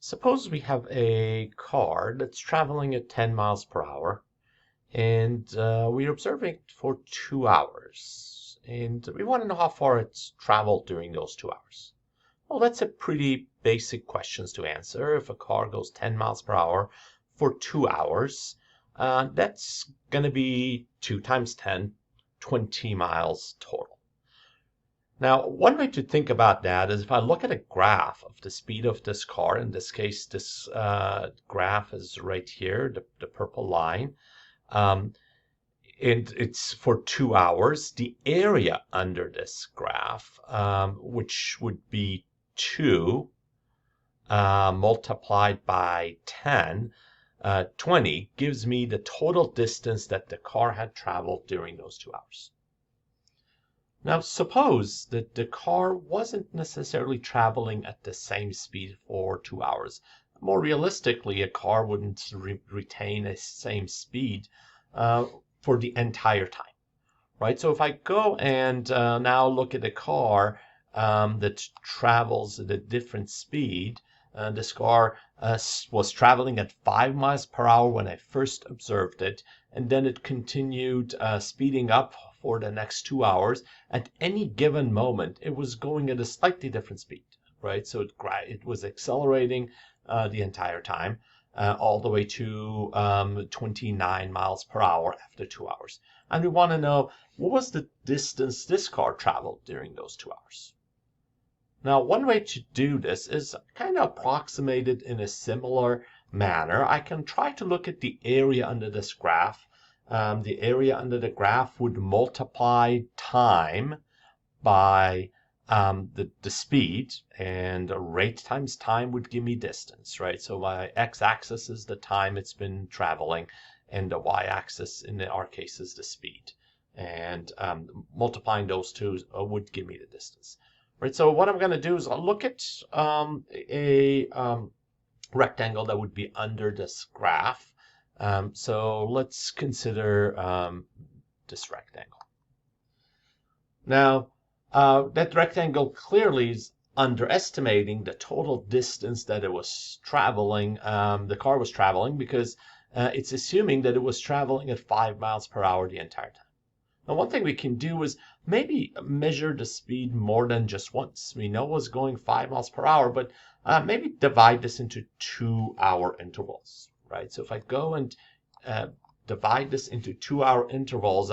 Suppose we have a car that's traveling at 10 miles per hour and we're observing it for 2 hours. And we want to know how far it's traveled during those 2 hours. Well, that's a pretty basic questions to answer. If a car goes 10 miles per hour for 2 hours, that's going to be 2 times 10, 20 miles total. Now, one way to think about that is if I look at a graph of the speed of this car, in this case, this graph is right here, the purple line, um, and it's for 2 hours. The area under this graph, which would be 2 multiplied by 10, 20, gives me the total distance that the car had traveled during those 2 hours. Now, suppose that the car wasn't necessarily traveling at the same speed for 2 hours. More realistically, a car wouldn't retain the same speed for the entire time, right? So if I go and now look at a car that travels at a different speed, this car was traveling at 5 miles per hour when I first observed it, and then it continued speeding up for the next 2 hours. At any given moment, it was going at a slightly different speed, right? So it was accelerating the entire time, all the way to 29 miles per hour after 2 hours. And we want to know what was the distance this car traveled during those 2 hours. Now, one way to do this is kind of approximated in a similar manner. I can try to look at the area under this graph. The area under the graph would multiply time by the speed, and rate times time would give me distance, right? So my x-axis is the time it's been traveling, and the y-axis in our case is the speed. And multiplying those two would give me the distance, right? So what I'm going to do is I'll look at a rectangle that would be under this graph. So let's consider this rectangle. Now, that rectangle clearly is underestimating the total distance that it was traveling, the car was traveling, because it's assuming that it was traveling at 5 miles per hour the entire time. Now, one thing we can do is maybe measure the speed more than just once. We know it was going 5 miles per hour, but maybe divide this into 2-hour intervals, right? So if I go and divide this into 2-hour intervals,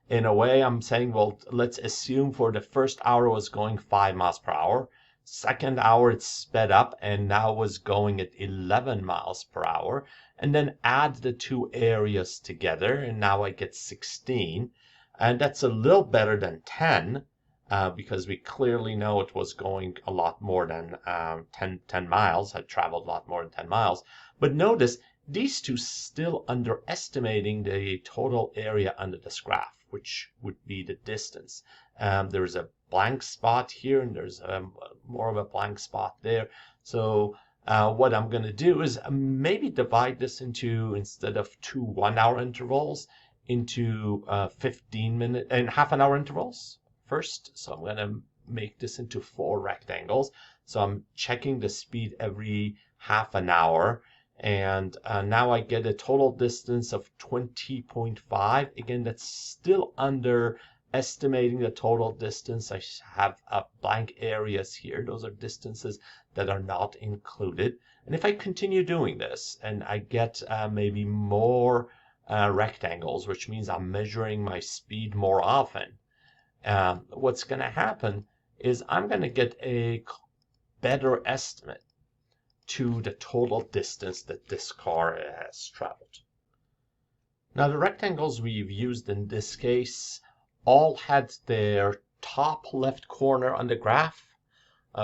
in a way I'm saying, well, let's assume for the first hour it was going 5 miles per hour. Second hour it sped up and now was going at 11 miles per hour. And then add the two areas together, and now I get 16. And that's a little better than 10, because we clearly know it was going a lot more than 10 miles, had traveled a lot more than 10 miles. But notice, these two still underestimating the total area under this graph, which would be the distance. There's a blank spot here, and there's more of a blank spot there. So what I'm going to do is maybe divide this into, instead of 2 1-hour intervals, into 15-minute and half-an-hour intervals first. So I'm going to make this into 4 rectangles. So I'm checking the speed every half an hour. And now I get a total distance of 20.5. Again, that's still underestimating the total distance. I have blank areas here. Those are distances that are not included. And if I continue doing this and I get maybe more rectangles, which means I'm measuring my speed more often, what's going to happen is I'm going to get a better estimate to the total distance that this car has traveled. Now, the rectangles we've used in this case all had their top left corner on the graph.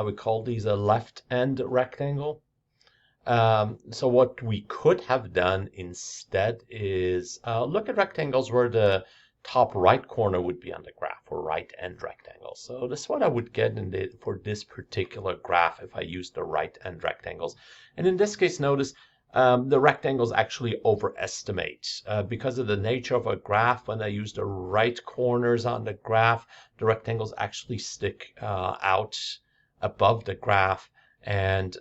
We call these a left end rectangle. So what we could have done instead is look at rectangles where the top right corner would be on the graph, or right end rectangle. So this is what I would get for this particular graph if I use the right end rectangles. And in this case, notice the rectangles actually overestimate. Because of the nature of a graph, when I use the right corners on the graph, the rectangles actually stick out above the graph. and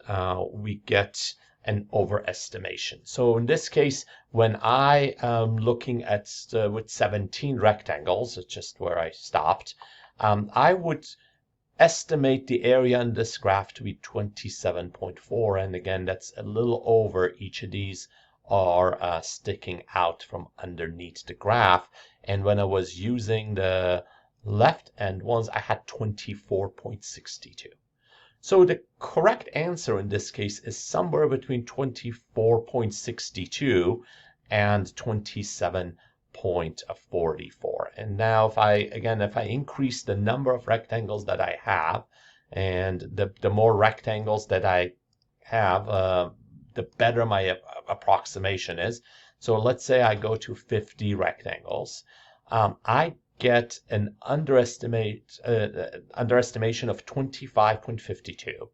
we get an overestimation. So in this case, when I am looking at with 17 rectangles, it's just where I stopped, I would estimate the area in this graph to be 27.4, and again, that's a little over. Each of these are sticking out from underneath the graph, and when I was using the left end ones, I had 24.62. So the correct answer in this case is somewhere between 24.62 and 27.44. And now if I increase the number of rectangles that I have, and the more rectangles that I have, the better my approximation is. So let's say I go to 50 rectangles. I get an underestimation of 25.52.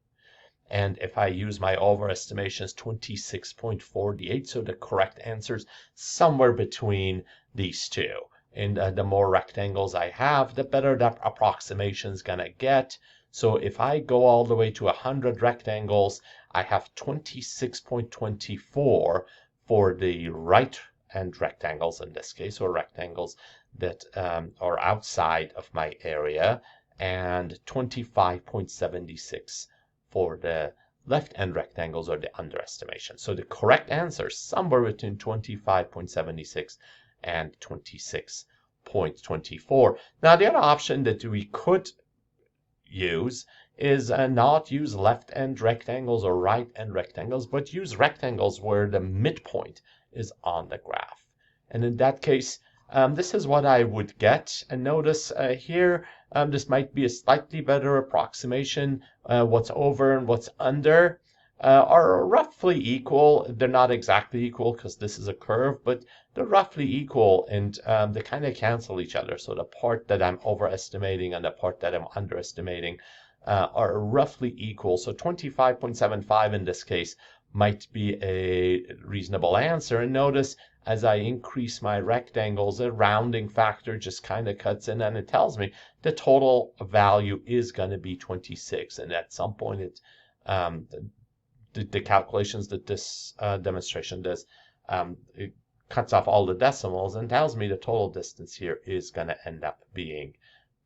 And if I use my overestimations, 26.48. So the correct answer is somewhere between these two. And the more rectangles I have, the better that approximation is going to get. So if I go all the way to 100 rectangles, I have 26.24 for the right hand rectangles in this case, or rectangles that are outside of my area, and 25.76 for the left end rectangles, or the underestimation. So the correct answer is somewhere between 25.76 and 26.24. Now the other option that we could use is not use left end rectangles or right end rectangles, but use rectangles where the midpoint is on the graph. And in that case, this is what I would get. And notice here, this might be a slightly better approximation. What's over and what's under are roughly equal. They're not exactly equal because this is a curve, but they're roughly equal, and they kind of cancel each other. So the part that I'm overestimating and the part that I'm underestimating are roughly equal. So 25.75 in this case might be a reasonable answer. And notice as I increase my rectangles, a rounding factor just kind of cuts in, and it tells me the total value is going to be 26. And at some point, the calculations that this demonstration does, it cuts off all the decimals and tells me the total distance here is going to end up being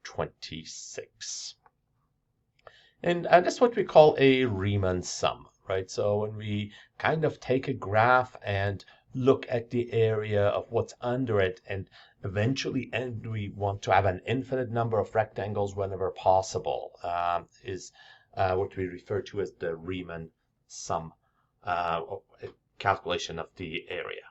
26. And that's what we call a Riemann sum, right? So when we kind of take a graph and look at the area of what's under it, and eventually we want to have an infinite number of rectangles whenever possible, is what we refer to as the Riemann sum calculation of the area.